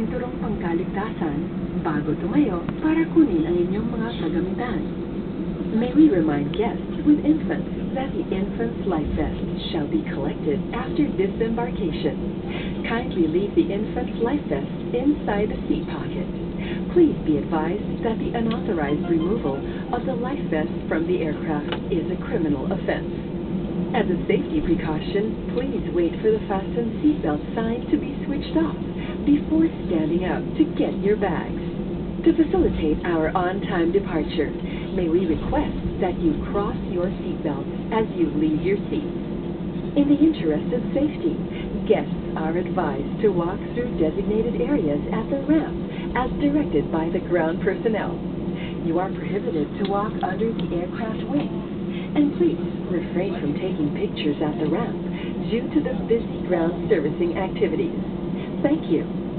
sinturong pangkaligtasan bago tumayo para kunin ang inyong mga kagamitan. May we remind guests with infants that the infant's life vest shall be collected after disembarkation. Kindly leave the infant's life vest inside the seat pocket. Please be advised that the unauthorized removal of the life vest from the aircraft is a criminal offense. As a safety precaution, please wait for the fasten seatbelt sign to be switched off before standing up to get your bags. To facilitate our on-time departure, may we request that you cross your seatbelts as you leave your seats. In the interest of safety, guests are advised to walk through designated areas at the ramp as directed by the ground personnel. You are prohibited to walk under the aircraft wings, and please refrain from taking pictures at the ramp due to the busy ground servicing activities. Thank you.